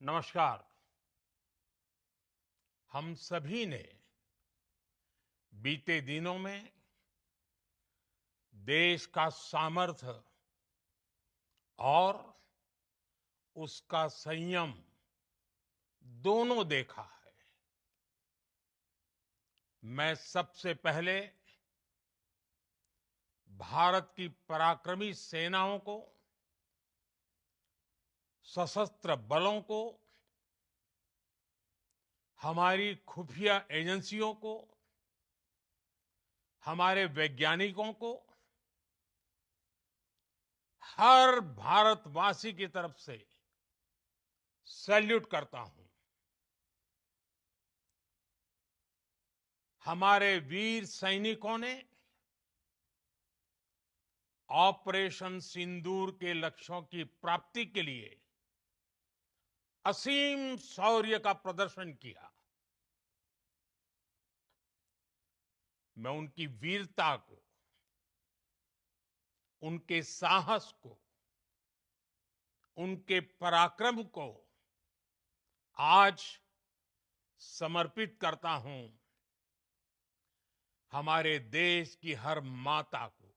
नमस्कार। हम सभी ने बीते दिनों में देश का सामर्थ्य और उसका संयम दोनों देखा है। मैं सबसे पहले भारत की पराक्रमी सेनाओं को, सशस्त्र बलों को, हमारी खुफिया एजेंसियों को, हमारे वैज्ञानिकों को, हर भारतवासी की तरफ से सैल्यूट करता हूं। हमारे वीर सैनिकों ने ऑपरेशन सिंदूर के लक्ष्यों की प्राप्ति के लिए असीम शौर्य का प्रदर्शन किया। मैं उनकी वीरता को, उनके साहस को, उनके पराक्रम को आज समर्पित करता हूं हमारे देश की हर माता को,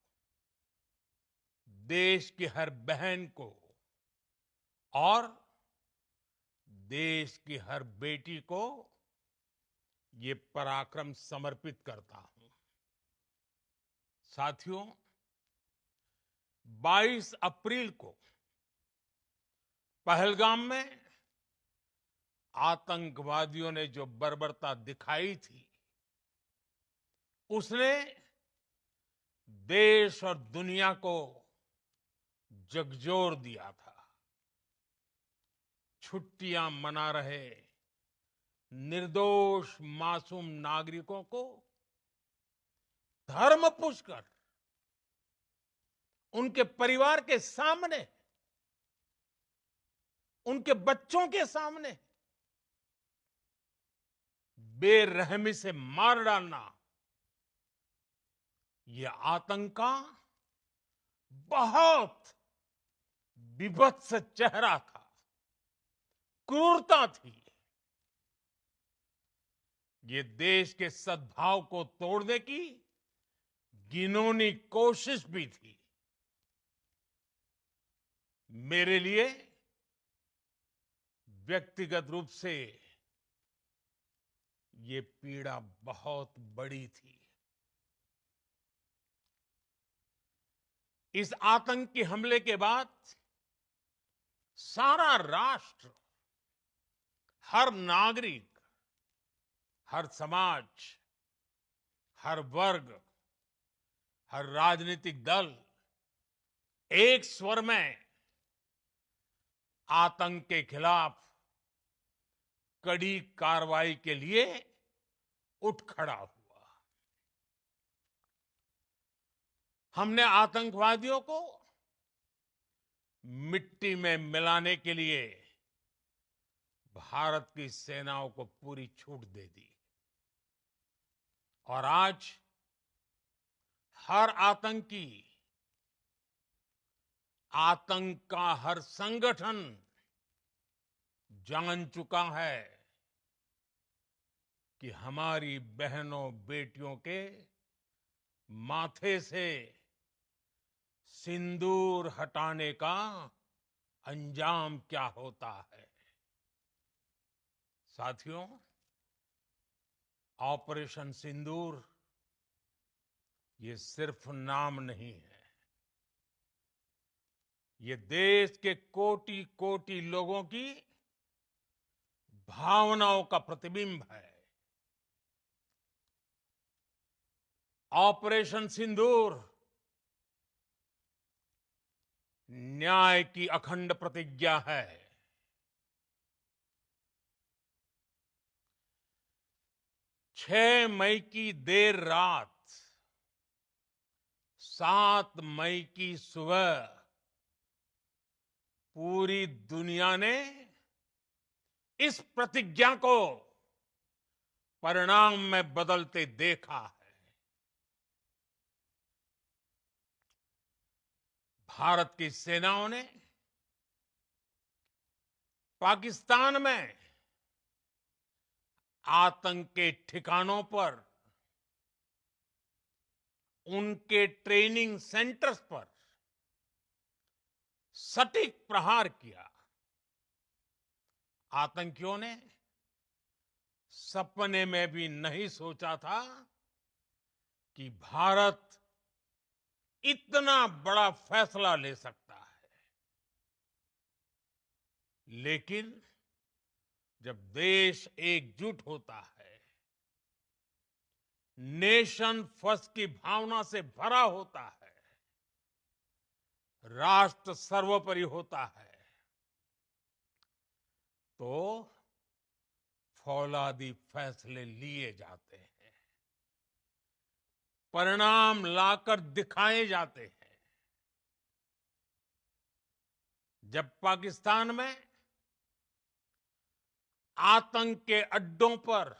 देश की हर बहन को और देश की हर बेटी को ये पराक्रम समर्पित करता हूं। साथियों, 22 अप्रैल को पहलगाम में आतंकवादियों ने जो बर्बरता दिखाई थी, उसने देश और दुनिया को झकझोर दिया था। छुट्टियां मना रहे निर्दोष मासूम नागरिकों को धर्म पूछकर उनके परिवार के सामने, उनके बच्चों के सामने बेरहमी से मार डालना, यह आतंक का बहुत बीभत्स चेहरा था, क्रूरता थी। ये देश के सद्भाव को तोड़ने की घिनौनी कोशिश भी थी। मेरे लिए व्यक्तिगत रूप से ये पीड़ा बहुत बड़ी थी। इस आतंकी हमले के बाद सारा राष्ट्र, हर नागरिक, हर समाज, हर वर्ग, हर राजनीतिक दल एक स्वर में आतंक के खिलाफ कड़ी कार्रवाई के लिए उठ खड़ा हुआ। हमने आतंकवादियों को मिट्टी में मिलाने के लिए भारत की सेनाओं को पूरी छूट दे दी और आज हर आतंकी, आतंक का हर संगठन जान चुका है कि हमारी बहनों बेटियों के माथे से सिंदूर हटाने का अंजाम क्या होता है। साथियों, ऑपरेशन सिंदूर ये सिर्फ नाम नहीं है, ये देश के कोटि कोटि लोगों की भावनाओं का प्रतिबिंब है। ऑपरेशन सिंदूर न्याय की अखंड प्रतिज्ञा है। 6 मई की देर रात, 7 मई की सुबह पूरी दुनिया ने इस प्रतिज्ञा को परिणाम में बदलते देखा है। भारत की सेनाओं ने पाकिस्तान में आतंक के ठिकानों पर, उनके ट्रेनिंग सेंटर्स पर सटीक प्रहार किया। आतंकियों ने सपने में भी नहीं सोचा था कि भारत इतना बड़ा फैसला ले सकता है। लेकिन जब देश एकजुट होता है, नेशन फर्स्ट की भावना से भरा होता है, राष्ट्र सर्वोपरि होता है, तो फौलादी फैसले लिए जाते हैं, परिणाम लाकर दिखाए जाते हैं। जब पाकिस्तान में आतंक के अड्डों पर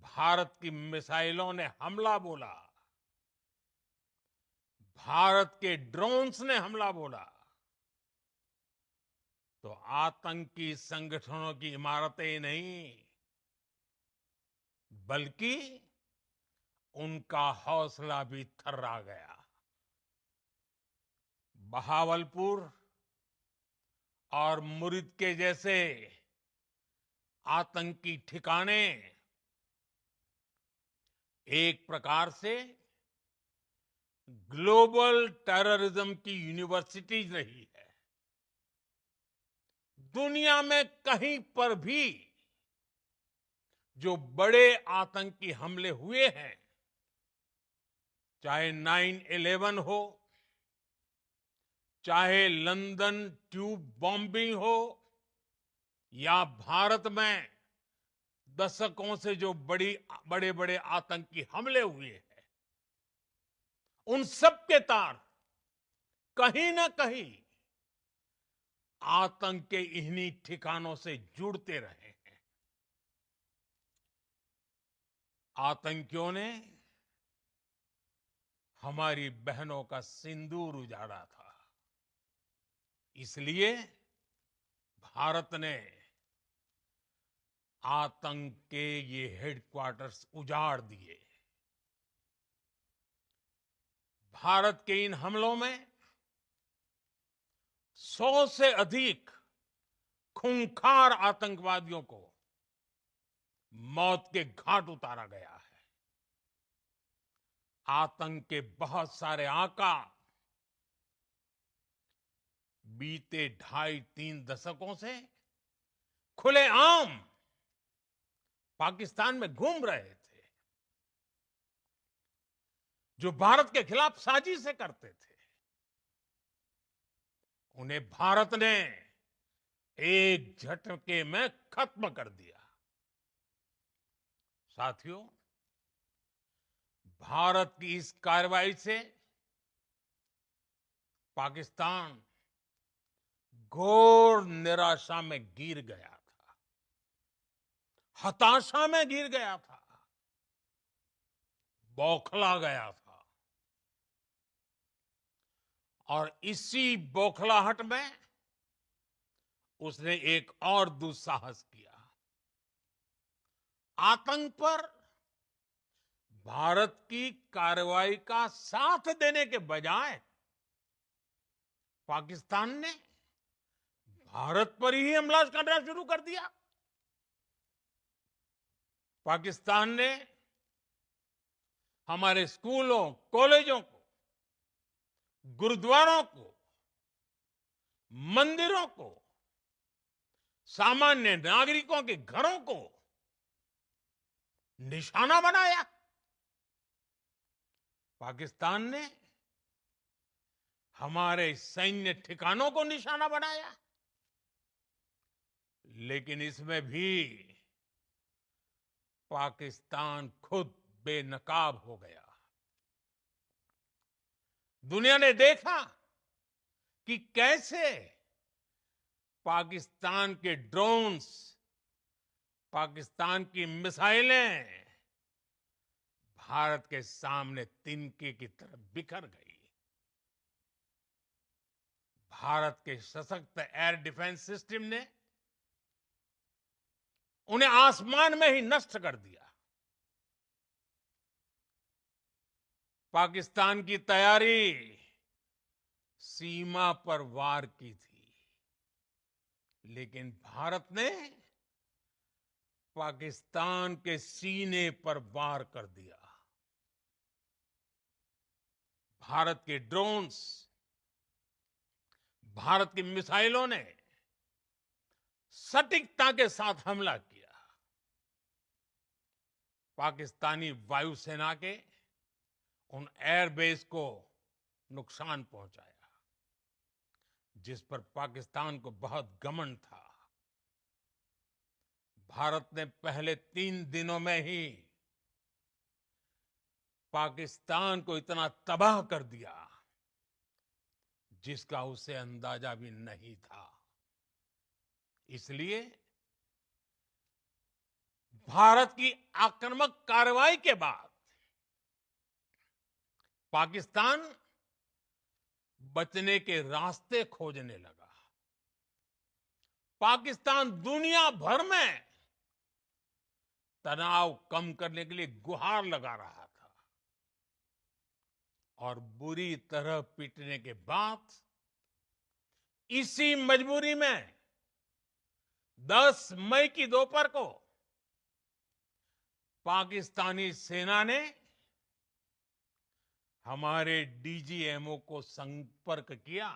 भारत की मिसाइलों ने हमला बोला, भारत के ड्रोन्स ने हमला बोला, तो आतंकी संगठनों की इमारतें नहीं, बल्कि उनका हौसला भी थर्रा गया। बहावलपुर और मुरिद के जैसे आतंकी ठिकाने एक प्रकार से ग्लोबल टेररिज्म की यूनिवर्सिटीज रही है। दुनिया में कहीं पर भी जो बड़े आतंकी हमले हुए हैं, चाहे 9/11 हो, चाहे लंदन ट्यूब बॉम्बिंग हो, या भारत में दशकों से जो बड़े बड़े आतंकी हमले हुए हैं, उन सब के तार कहीं ना कहीं आतंक के इन्हीं ठिकानों से जुड़ते रहे हैं। आतंकियों ने हमारी बहनों का सिंदूर उजाड़ा था, इसलिए भारत ने आतंक के ये हेडक्वार्टर्स उजाड़ दिए। भारत के इन हमलों में 100 से अधिक खूंखार आतंकवादियों को मौत के घाट उतारा गया है। आतंक के बहुत सारे आका बीते 2.5-3 दशकों से खुलेआम पाकिस्तान में घूम रहे थे, जो भारत के खिलाफ साजिशें करते थे। उन्हें भारत ने एक झटके में खत्म कर दिया। साथियों, भारत की इस कार्रवाई से पाकिस्तान घोर निराशा में गिर गया था, हताशा में गिर गया था, बौखला गया था। और इसी बौखलाहट में उसने एक और दुस्साहस किया। आतंक पर भारत की कार्रवाई का साथ देने के बजाय पाकिस्तान ने भारत पर ही हमला करना शुरू कर दिया। पाकिस्तान ने हमारे स्कूलों, कॉलेजों को, गुरुद्वारों को, मंदिरों को, सामान्य नागरिकों के घरों को निशाना बनाया। पाकिस्तान ने हमारे सैन्य ठिकानों को निशाना बनाया। लेकिन इसमें भी पाकिस्तान खुद बेनकाब हो गया। दुनिया ने देखा कि कैसे पाकिस्तान के ड्रोन्स, पाकिस्तान की मिसाइलें भारत के सामने तिनके की तरह बिखर गई। भारत के सशक्त एयर डिफेंस सिस्टम ने उन्हें आसमान में ही नष्ट कर दिया। पाकिस्तान की तैयारी सीमा पर वार की थी, लेकिन भारत ने पाकिस्तान के सीने पर वार कर दिया। भारत के ड्रोन्स, भारत की मिसाइलों ने सटीकता के साथ हमला किया। पाकिस्तानी वायुसेना के उन एयरबेस को नुकसान पहुंचाया, जिस पर पाकिस्तान को बहुत घमंड था। भारत ने पहले 3 दिनों में ही पाकिस्तान को इतना तबाह कर दिया, जिसका उसे अंदाजा भी नहीं था। इसलिए भारत की आक्रामक कार्रवाई के बाद पाकिस्तान बचने के रास्ते खोजने लगा। पाकिस्तान दुनिया भर में तनाव कम करने के लिए गुहार लगा रहा था, और बुरी तरह पीटने के बाद इसी मजबूरी में 10 मई की दोपहर को पाकिस्तानी सेना ने हमारे डीजीएमओ को संपर्क किया।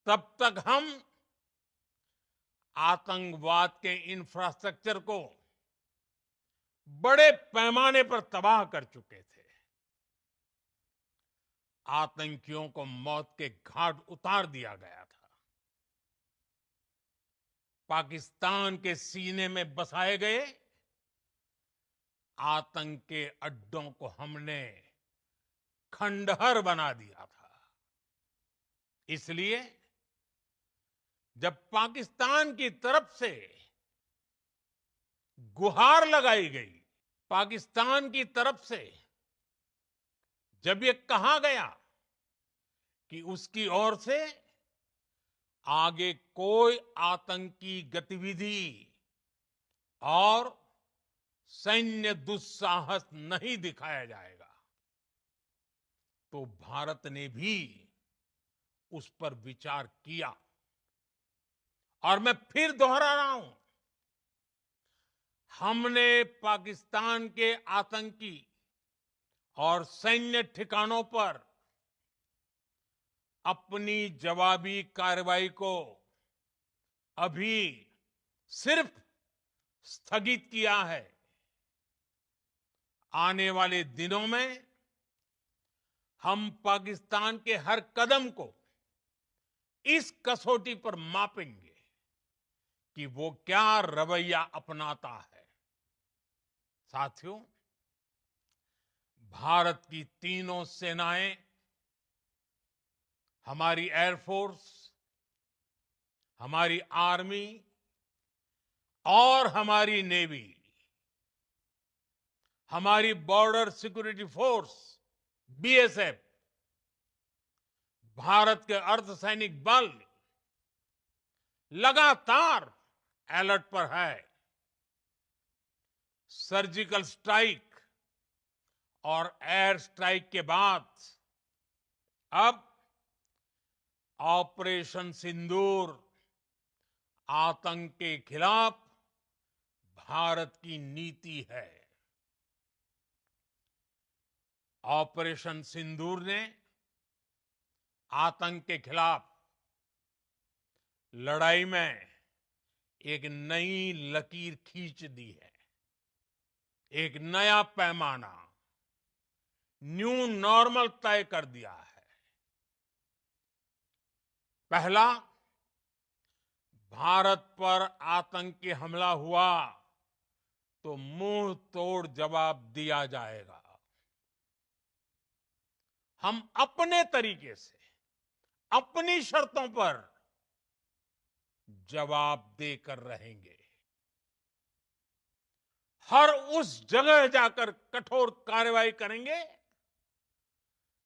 तब तक हम आतंकवाद के इंफ्रास्ट्रक्चर को बड़े पैमाने पर तबाह कर चुके थे। आतंकियों को मौत के घाट उतार दिया गया था। पाकिस्तान के सीने में बसाए गए आतंक के अड्डों को हमने खंडहर बना दिया था। इसलिए जब पाकिस्तान की तरफ से गुहार लगाई गई, पाकिस्तान की तरफ से जब ये कहा गया कि उसकी ओर से आगे कोई आतंकी गतिविधि और सैन्य दुस्साहस नहीं दिखाया जाएगा, तो भारत ने भी उस पर विचार किया। और मैं फिर दोहरा रहा हूं, हमने पाकिस्तान के आतंकी और सैन्य ठिकानों पर अपनी जवाबी कार्रवाई को अभी सिर्फ स्थगित किया है। आने वाले दिनों में हम पाकिस्तान के हर कदम को इस कसौटी पर मापेंगे कि वो क्या रवैया अपनाता है। साथियों, भारत की तीनों सेनाएं, हमारी एयरफोर्स, हमारी आर्मी और हमारी नेवी, हमारी border security force BSF, Bharat के अर्धसैनिक बल लगातार अलर्ट पर है। सर्जिकल स्ट्राइक और एयर स्ट्राइक के बाद अब ऑपरेशन सिंदूर आतंक के खिलाफ भारत की नीति है। ऑपरेशन सिंदूर ने आतंक के खिलाफ लड़ाई में एक नई लकीर खींच दी है। एक नया पैमाना, न्यू नॉर्मल तय कर दिया है। पहला, भारत पर आतंकी हमला हुआ तो मुंह तोड़ जवाब दिया जाएगा। हम अपने तरीके से, अपनी शर्तों पर जवाब देकर रहेंगे। हर उस जगह जाकर कठोर कार्रवाई करेंगे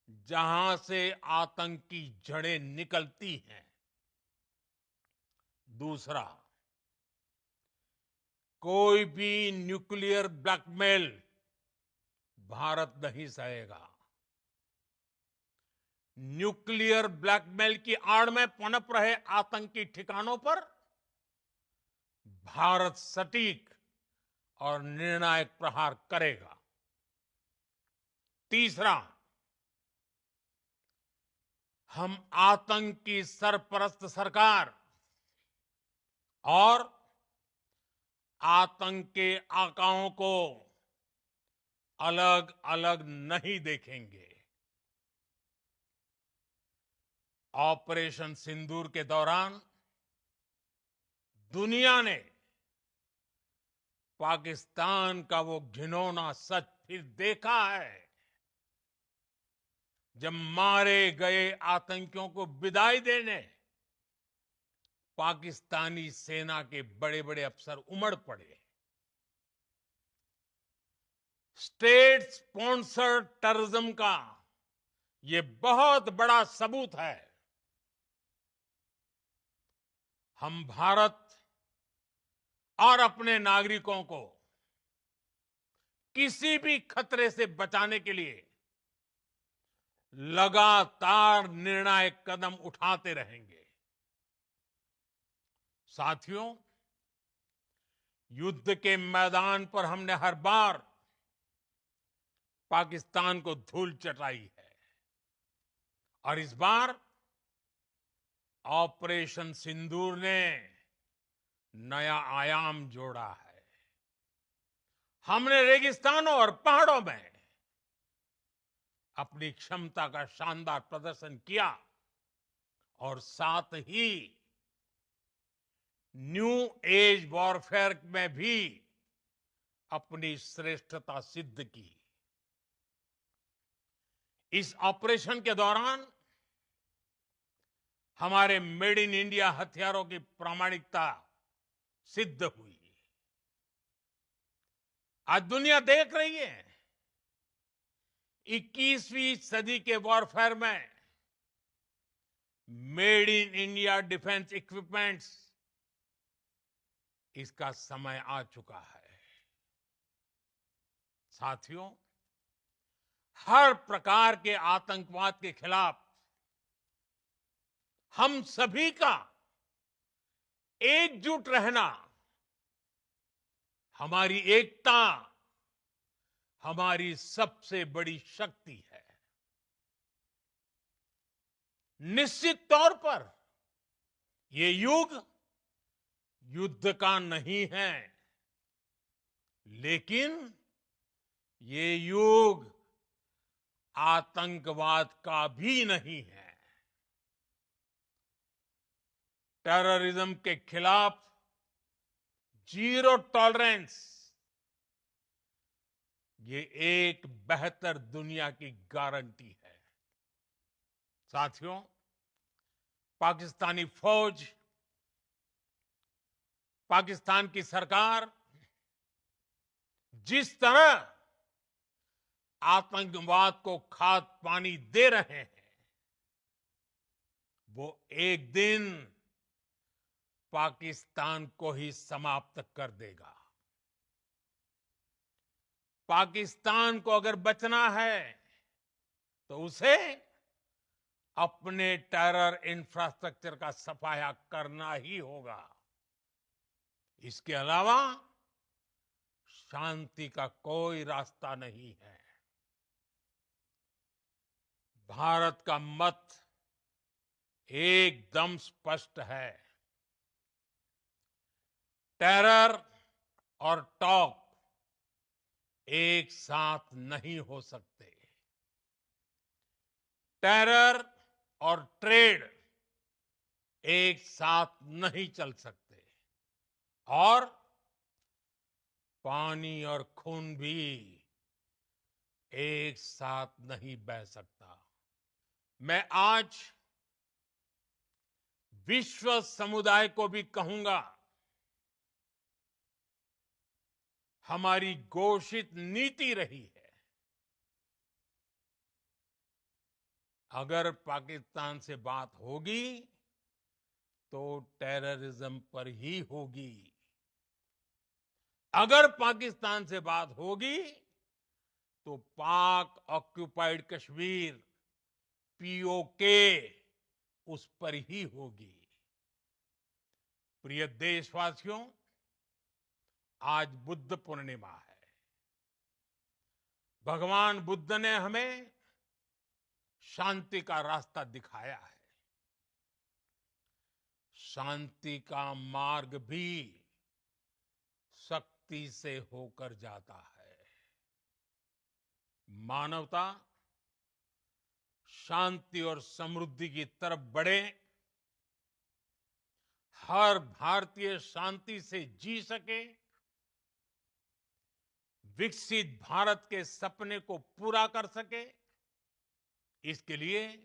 जहां से आतंक की जड़ें निकलती हैं। दूसरा, कोई भी न्यूक्लियर ब्लैकमेल भारत नहीं सहेगा। न्यूक्लियर ब्लैकमेल की आड़ में पनप रहे आतंकी ठिकानों पर भारत सटीक और निर्णायक प्रहार करेगा। तीसरा, हम आतंक की सरपरस्त सरकार और आतंक के आकाओं को अलग अलग नहीं देखेंगे। ऑपरेशन सिंदूर के दौरान दुनिया ने पाकिस्तान का वो घिनौना सच फिर देखा है, जब मारे गए आतंकियों को विदाई देने पाकिस्तानी सेना के बड़े बड़े अफसर उमड़ पड़े। स्टेट स्पॉन्सर्ड टेररिज्म का ये बहुत बड़ा सबूत है। हम भारत और अपने नागरिकों को किसी भी खतरे से बचाने के लिए लगातार निर्णायक कदम उठाते रहेंगे। साथियों, युद्ध के मैदान पर हमने हर बार पाकिस्तान को धूल चटाई है और इस बार ऑपरेशन सिंदूर ने नया आयाम जोड़ा है। हमने रेगिस्तानों और पहाड़ों में अपनी क्षमता का शानदार प्रदर्शन किया और साथ ही न्यू एज वॉरफेयर में भी अपनी श्रेष्ठता सिद्ध की। इस ऑपरेशन के दौरान हमारे मेड इन इंडिया हथियारों की प्रामाणिकता सिद्ध हुई। आज दुनिया देख रही है 21वीं सदी के वॉरफेयर में made in India defence equipments, इसका समय आ चुका है। साथियों, हर प्रकार के आतंकवाद के खिलाफ हम सभी का एकजुट रहना, हमारी एकता हमारी सबसे बड़ी शक्ति है। निश्चित तौर पर ये युग युद्ध का नहीं है, लेकिन ये युग आतंकवाद का भी नहीं है। टेररिज्म के खिलाफ जीरो टॉलरेंस, ये एक बेहतर दुनिया की गारंटी है। साथियों, पाकिस्तानी फौज, पाकिस्तान की सरकार जिस तरह आतंकवाद को खाद पानी दे रहे हैं, वो एक दिन पाकिस्तान को ही समाप्त कर देगा। पाकिस्तान को अगर बचना है तो उसे अपने टेरर इंफ्रास्ट्रक्चर का सफाया करना ही होगा। इसके अलावा शांति का कोई रास्ता नहीं है। भारत का मत एकदम स्पष्ट है। टेरर और टॉक एक साथ नहीं हो सकते। टेरर और ट्रेड एक साथ नहीं चल सकते और पानी और खून भी एक साथ नहीं बह सकता। मैं आज विश्व समुदाय को भी कहूंगा, हमारी घोषित नीति रही है अगर पाकिस्तान से बात होगी तो टेररिज्म पर ही होगी। अगर पाकिस्तान से बात होगी तो पाक ऑक्युपाइड कश्मीर पीओके उस पर ही होगी। प्रिय देशवासियों, आज बुद्ध पूर्णिमा है। भगवान बुद्ध ने हमें शांति का रास्ता दिखाया है। शांति का मार्ग भी शक्ति से होकर जाता है। मानवता शांति और समृद्धि की तरफ बढ़े, हर भारतीय शांति से जी सके, विकसित भारत के सपने को पूरा कर सके, इसके लिए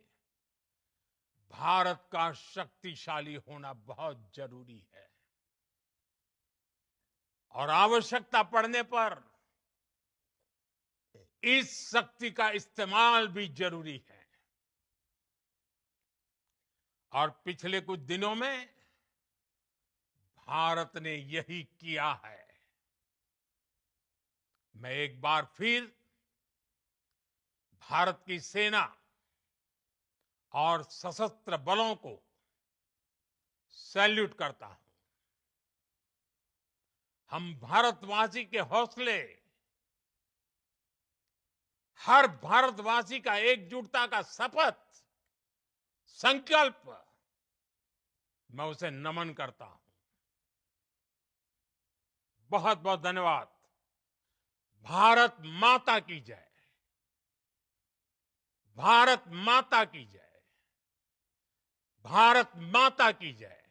भारत का शक्तिशाली होना बहुत जरूरी है। और आवश्यकता पड़ने पर इस शक्ति का इस्तेमाल भी जरूरी है। और पिछले कुछ दिनों में भारत ने यही किया है। मैं एक बार फिर भारत की सेना और सशस्त्र बलों को सैल्यूट करता हूं। हम भारतवासी के हौसले, हर भारतवासी का एकजुटता का शपथ, संकल्प, मैं उसे नमन करता हूं। बहुत बहुत धन्यवाद। भारत माता की जय। भारत माता की जय। भारत माता की जय।